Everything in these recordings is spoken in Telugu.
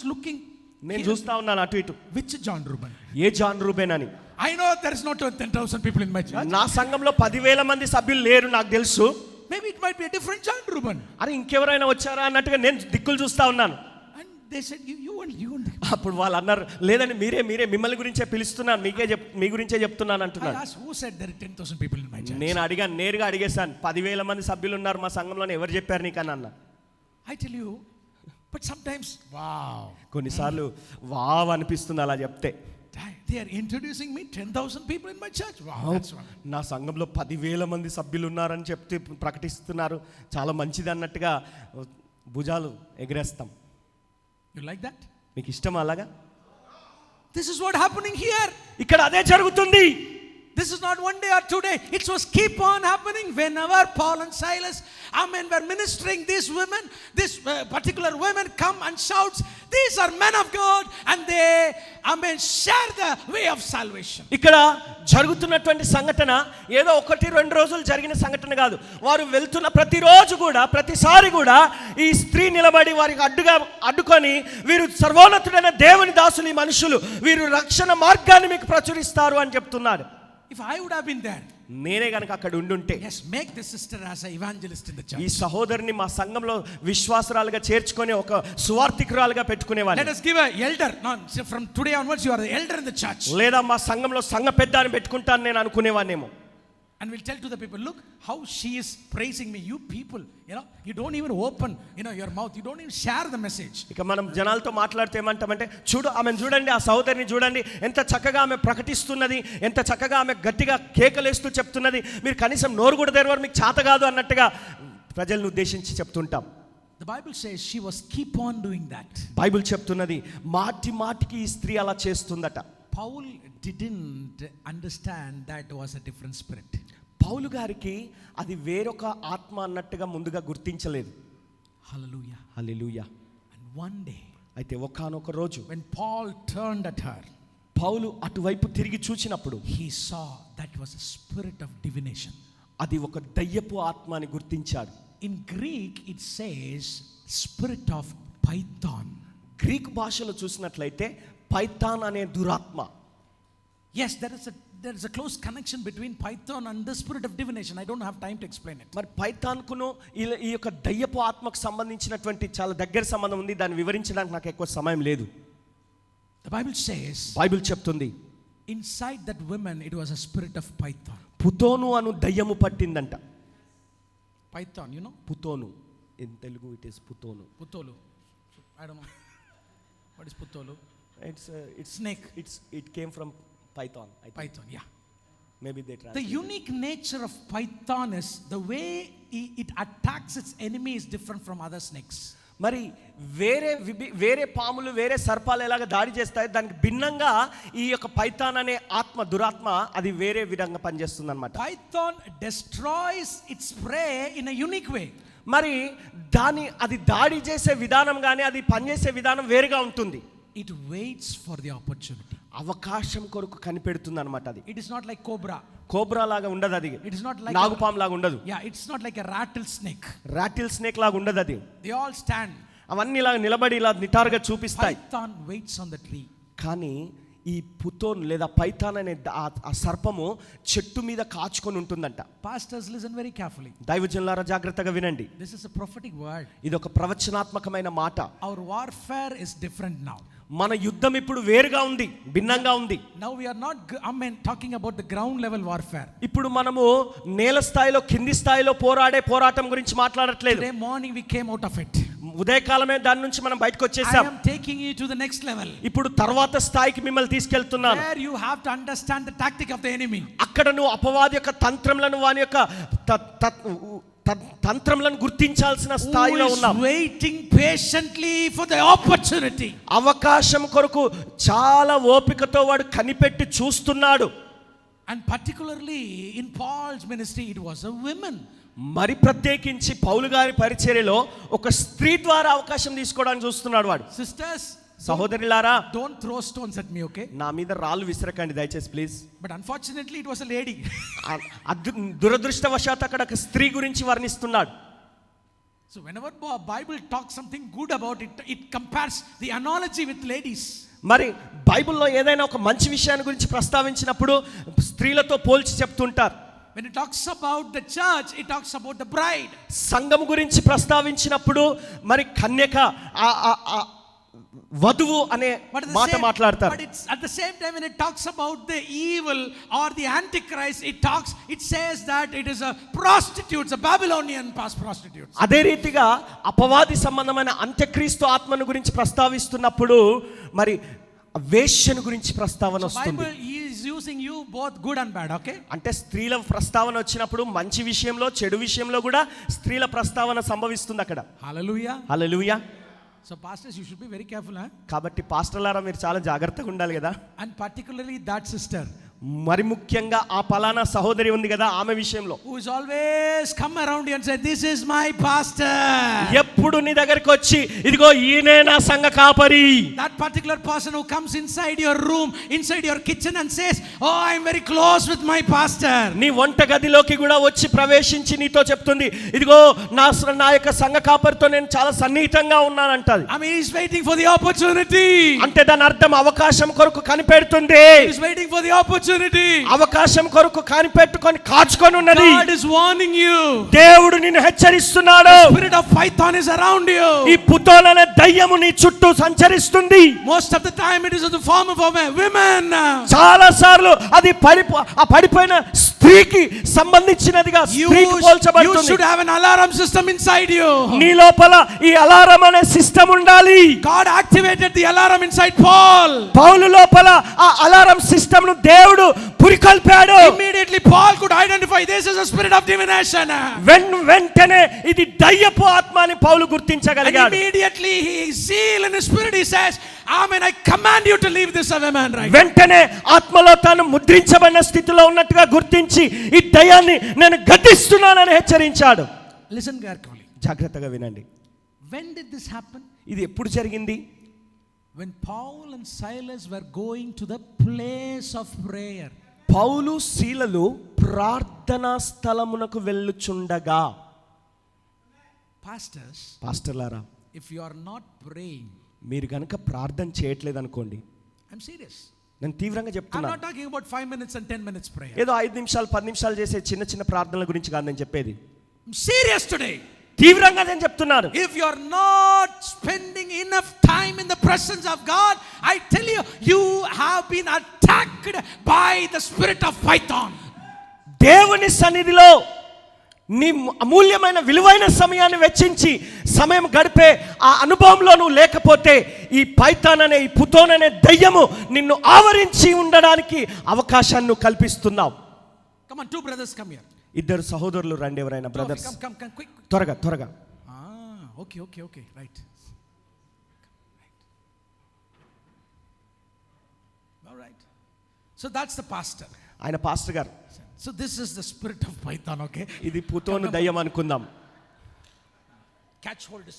looking. నేను చూస్తా ఉన్నాను అటు ఇటు. Which John Reuben? ఏ జాన్ రూబెన్ అని. I know there is not 10,000 people in my church. నా సంఘంలో 10,000 మంది సభ్యులు లేరు నాకు తెలుసు. Maybe it might be a different John Reuben. అరే ఇంకెవరైనా వచ్చారా అన్నట్టుగా నేను దిక్కులు చూస్తా ఉన్నాను. And they said you only. అప్పుడు వాళ్ళు అన్నారు లేదండి మీరే మిమ్మల్ని గురించే పిలుస్తున్నాను, మీ గురించే చెప్తున్నాను I అంటున్నారు. asked who said there are 10,000 people in my church. నేను నేరుగా అడిగేశాను 10,000 మంది సభ్యులు ఉన్నారు మా సంఘంలో, ఎవరు చెప్పారు నీకని అన్న. I tell you, but sometimes wow. కొన్నిసార్లు వావ్ అనిపిస్తుంది అలా చెప్తే. They are introducing me 10,000 people in my church. Wow, that's one. నా సంఘంలో 10,000 మంది సభ్యులు ఉన్నారని చెప్తే ప్రకటిస్తున్నారు, చాలా మంచిది అన్నట్టుగా భుజాలు ఎగరేస్తాం. You like that? మీకు ఇష్టం అలాగా? This is what happening here. ఇక్కడ అదే జరుగుతుంది. This is not one day or 2 days. It was keep on happening whenever Paul and Silas, were ministering. These women, this particular women come and shouts, these are men of God, and they, share the way of salvation. ఇక్కడ జరుగుతున్నటువంటి సంఘటన ఏదో 1-2 రోజులు జరిగిన సంఘటన కాదు. వారు వెళ్తున్న ప్రతిరోజు కూడా, ప్రతిసారి కూడా ఈ స్త్రీ నిలబడి వారికి అడ్డుకొని వీరు సర్వోన్నతుడైన దేవుని దాసులు, ఈ మనుషులు వీరు రక్షణ మార్గాన్ని మీకు ప్రచురిస్తారు అని చెప్తున్నారు. If I would have been there, నేనే గనక అక్కడ ఉండుంటే, yes, make this sister as an evangelist in the church. ఈ సహోదరిని మా సంఘంలో విశ్వాసరాలుగా చేర్చుకొని ఒక సువార్థికురాలుగా పెట్టుకునేవాళ్ళు. Let us give a elder. No, from today onwards you are the elder in the church. లేదా మా సంఘంలో సంఘ పెద్ద అని పెట్టుకుంటాను నేను అనుకునేవాన్నేమో. And we'll tell to the people, look how she is praising me. You people, you don't even open, your mouth. You don't even share the message. ఇక మనం జనాలతో మాట్లాడితే ఏమంటామంటే, ఆమెను చూడండి, ఆ సహోదరిని చూడండి, ఎంత చక్కగా ఆమె ప్రకటిస్తున్నది, ఎంత చక్కగా ఆమె గట్టిగా కేకలేస్తూ చెప్తున్నది, మీరు కనీసం నోరు కూడా తెరవరు, మీకు చేత కాదు అన్నట్టుగా ప్రజలను ఉద్దేశించి చెప్తుంటాం. The Bible says she was keep on doing that. Bible చెప్తున్నది మాటికి ఈ స్త్రీ అలా చేస్తుందట. Paul didn't understand that was a different spirit. పౌలు గారికి అది వేరొక ఆత్మ అన్నట్టుగా ముందుగా గుర్తించలేదు. Hallelujah. Hallelujah. And one day, అయితే ఒకానొక రోజు when Paul turned at her, పౌలు అటువైపు తిరిగి చూచినప్పుడు he saw that was a spirit of divination. అది ఒక దయ్యపు ఆత్మ అని గుర్తించాడు. In Greek it says spirit of python. Greek భాషలో చూసినట్లయితే పైథాన్ అనే దురాత్మ. Yes, there is a close connection between python and the spirit of divination. I don't have time to explain it. మరి పైథాన్కును ఈ యొక్క దయ్యపు ఆత్మకు సంబంధించినటువంటి చాలా దగ్గర సంబంధం ఉంది. దాన్ని వివరించడానికి నాకు ఎక్కువ సమయం లేదు. The Bible says, బైబిల్ చెప్తుంది, inside that woman it was a spirit of python. పుతోను అను దయ్యము పట్టిందంట. Python, పుతోను in Telugu it is పుతోను. Putolu. I don't know. What is Putolu? It's snake. It came from python, I think. Python, yeah. Maybe they translate. The unique nature of python is the way it attacks its enemy is different from other snakes. మరి వేరే పాములు, వేరే సర్పాలు ఎలాగ దాడి చేస్తాయి, దానికి భిన్నంగా ఈ యొక్క పైథాన్ అనే దురాత్మ అది వేరే విధంగా పనిచేస్తుంది అన్నమాట. Python destroys its prey in a unique way. మరి అది దాడి చేసే విధానం కానీ అది పనిచేసే విధానం వేరుగా ఉంటుంది. It waits for the opportunity. అవకాశం కొరకు కనిపెడుతుంది అన్నమాట. అది It is not like cobra. Cobra లాగా ఉండదు అది. It is not like నాగుపాము లాగా ఉండదు. Yeah, it's not like a rattlesnake. Rattle snake లాగా ఉండదు అది. They all stand. అవన్నీ ఇలా నిలబడి ఇలా నిటారుగా చూపిస్తాయి. Python waits on the tree. కానీ ఈ పుతోన్ లేదా పైథాన్ అనే ఆ సర్పము చెట్టు మీద కాచుకొని ఉంటుందంట. Pastors, listen very carefully. దైవజనులారా జాగ్రత్తగా వినండి. This is a prophetic word. ఇది ఒక ప్రవచనాత్మకమైన మాట. Our warfare is different now. మన యుద్ధం ఇప్పుడు వేరుగా ఉంది, భిన్నంగా ఉంది. Now we are not talking about the ground level warfare. ఇప్పుడు మనము నేల స్థాయిలో, కింది స్థాయిలో పోరాటం గురించి మాట్లాడట్లేదు. Today morning we came out of it. ఉదయకాలమే దాని నుంచి మనం బయటకు వచ్చేసాం. I am taking you to the next level. ఇప్పుడు తర్వాత స్థాయికి మిమ్మల్ని తీసుకెళ్తున్నాను. Where you have to understand the tactic of the enemy. అక్కడ నువ్వు అపవాది యొక్క తంత్రములను, వాని యొక్క తంత్రములను గుర్తించాల్సిన స్థాయిలో ఉన్నాం. Waiting patiently for the opportunity. అవకాశం కొరకు చాలా ఓపికతో వాడు కనిపెట్టి చూస్తున్నాడు. And particularly in Paul's ministry it was a woman. మరి ప్రత్యేకించి పౌలు గారి పరిచర్యలో ఒక స్త్రీ ద్వారా అవకాశం తీసుకోవడానికి చూస్తున్నాడు వాడు. Sisters, సహోదరులారా, don't throw stones at me, okay? నా మీద రాళ్ళు విసరకండి దయచేసి please. But unfortunately it was a lady. దురదృష్టవశాత్తు అక్కడ ఒక స్త్రీ గురించి వర్ణిస్తున్నాడు. So whenever Bible talks something good about it, it compares the analogy with ladies. మరి బైబిల్లో ఏదైనా ఒక మంచి విషయాన్ని గురించి ప్రస్తావించినప్పుడు స్త్రీలతో పోల్చి చెప్తుంటారు. When it talks about the church, it talks about the bride. సంఘం గురించి ప్రస్తావించినప్పుడు మరి కన్యక వధువు అనే మాట మాట్లాడతారు. But it's at the same time when it talks about the evil or the antichrist, it says that it is a prostitute, a Babylonian past prostitute. అదే రీతిగా అపవాది సంబంధమైన అంత్యక్రీస్తు ఆత్మను గురించి ప్రస్తావిస్తున్నప్పుడు మరి వేశ్యను గురించి ప్రస్తావన వస్తుంది. Bible is using you both good and bad, okay? అంటే స్త్రీల ప్రస్తావన వచ్చినప్పుడు మంచి విషయంలో చెడు విషయంలో కూడా స్త్రీల ప్రస్తావన సంభవిస్తుంది అక్కడ. Hallelujah. Hallelujah. So pastors, you should be very careful, huh? కాబట్టి పాస్టర్లారా మీరు చాలా జాగ్రత్తగా ఉండాలి కదా. And particularly that sister, మరి ముఖ్యంగా ఆ పలానా సహోదరి ఉంది కదా ఆమె విషయంలో, who is always come around you and say, this is my pastor. ఎప్పుడు నీ దగ్గరికి వచ్చి ఇదిగో ఈయనే నా సంఘ కాపరి. That particular person who comes inside your room, inside your kitchen and says, oh, I am very close with my pastor. నీ వంట గదిలోకి కూడా వచ్చి ప్రవేశించి నీతో చెప్తుంది, ఇదిగో నా యొక్క సంఘ కాపరితో నేను చాలా సన్నిహితంగా ఉన్నానంటది. I mean, he is waiting for the opportunity. అంటే దాని అర్థం అవకాశం కొరకు కనిపెడుతుంది. He is waiting for the opportunity. అవకాశం కొరకు కనిపెట్టుకొని కాచుకొని ఉన్నది. God is warning you. దేవుడు నిన్ను హెచ్చరిస్తున్నాడు. The spirit of Python is around you. ఈ పుతోలు అనే దయ్యము నీ చుట్టూ సంచరిస్తుంది. Most of the time it is in the form of women. చాలా సార్లు అది పడిపోయిన స్త్రీకి సంబంధించినదిగా స్త్రీకి పోల్చబడుతుంది. You should have an alarm system inside you. నీ లోపల ఈ అలారం అనే సిస్టమ్ ఉండాలి. God activated the alarm inside Paul. పౌలు లోపల ఆ అలారం సిస్టమ్ ను దేవుడు పురికొల్పాడు. Immediately Paul could identify this as a spirit of divination. వెంటనే ఇది దయ్యపు ఆత్మ అని పౌలు గుర్తించగలిగాడు. Immediately he seal in his spirit he says, amen, I command you to leave this woman, right? వెంటనే ఆత్మలో తాను ముద్రించబడిన స్థితిలో ఉన్నట్టుగా గుర్తించి ఈ దయ్యాన్ని నేను గద్దిస్తున్నానని హెచ్చరించాడు. Listen carefully. జాగ్రత్తగా వినండి. When did this happen? ఇది ఎప్పుడు జరిగింది? When Paul and Silas were going to the place of prayer. పౌలు శీలలు ప్రార్థనా స్థలమునకు వెళ్ళుచుండగా. పాస్టర్లారా, if you are not praying, మీరు గనుక ప్రార్థన చేయట్లేదు అనుకోండి, I'm serious. నేను తీవ్రంగా చెప్తున్నాను. I'm not talking about 5 minutes and 10 minutes prayer. ఏదో 5 నిమిషాలు 10 నిమిషాలు చేసే చిన్న చిన్న ప్రార్థనల గురించి కాదు నేను చెప్పేది. I'm serious today. తీవ్రంగా నేను చెప్తున్నాను. If you are not spending enough time in the presence of God, I tell you, you have been attacked by the spirit of Python. దేవుని సన్నిధిలో నీ అమూల్యమైన విలువైన సమయాన్ని వెచ్చించి సమయం గడిపే ఆ అనుభవంలో నువ్వు లేకపోతే ఈ పైథాన్ అనే ఈ పుతోన్ అనే దయ్యము నిన్ను ఆవరించి ఉండడానికి అవకాశాన్ని నువ్వు కల్పిస్తున్నావు. Come on, two brothers come here. ఇద్దరు సహోదరులు రండి, ఎవరైనా బ్రదర్స్. Come quick. త్వరగా. Okay, right. All right. So that's the pastor. ఆయన పాస్టర్ గారు. So this is the spirit of Python, okay? ఇది పుతోను దయ్యం అనుకుందాం. Catch hold this.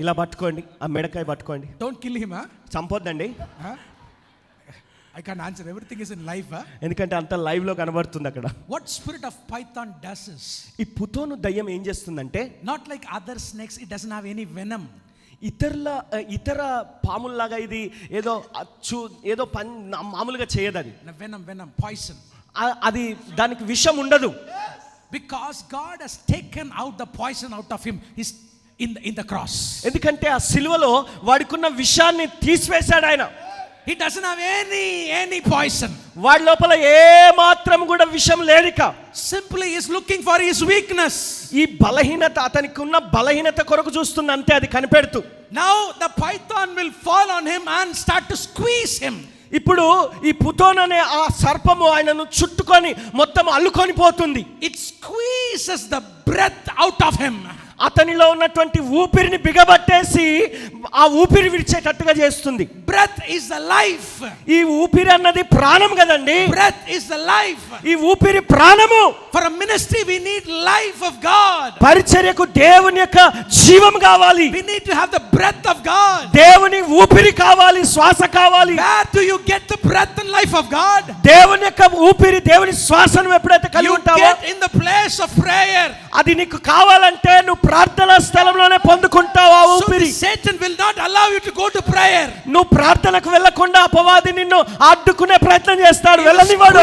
ఇలా పట్టుకోండి, ఆ మెడకాయ పట్టుకోండి. Don't kill him, huh? చంపొద్దండి. I can't answer, everything is in live, huh? ఎందుకంటే అంత లైవ్ లో కనబడుతుంది అక్కడ. What spirit of Python does is, ఈ పుతోను దయ్యం ఏం చేస్తుందంటే, not like other snakes, it doesn't have any venom. ఇతర పాముల్లాగా ఇది ఏదో మామూలుగా చేయదు. అది venom, poison. అది దానికి విషం ఉండదు. Because God has taken out the poison out of him in the cross. ఎందుకంటే ఆ సిలువలో వాడికున్న విషాన్ని తీసివేశాడు ఆయన. He doesn't have any poison. వాడి లోపల ఏ మాత్రం కూడా విషం లేదిక. Simply is looking for his weakness. ఈ బలహీనత, అతనికి ఉన్న బలహీనత కొరకు చూస్తుంది అంతే, అది కనిపెడుతూ. Now the python will fall on him and start to squeeze him. ఇప్పుడు ఈ పుతోన్ అనే ఆ సర్పము ఆయనను చుట్టుకొని మొత్తం అల్లుకొని పోతుంది. It squeezes the breath out of him. అతనిలో ఉన్నటువంటి ఊపిరిని బిగబట్టేసి ఆ ఊపిరి విడిచేటట్టుగా చేస్తుంది. Breath is the life. ఈ ఊపిరి అన్నది ప్రాణం కదండి. Breath is the life. ఈ ఊపిరి ప్రాణము. For a ministry we need life of God. పరిచర్యకు దేవుని యొక్క జీవం కావాలి. We need to have the breath of God. దేవుని ఊపిరి కావాలి, శ్వాస కావాలి. Where do you get the breath and life of God? దేవుని యొక్క ఊపిరి దేవుని శ్వాసను ఎప్పుడైతే కలిగి you ఉంటావో get in the place of prayer. అది నీకు కావాలంటే నువ్వు ప్రార్థనా స్థలంలోనే పొందుకుంటావు ఆ So ఊపిరి. Satan will not allow you to go to prayer. నువ్వు ప్రార్థనకు వెళ్ళకుండా అపవాది నిన్ను అడ్డుకునే ప్రయత్నం చేస్తాడు, వెళ్ళనివాడు.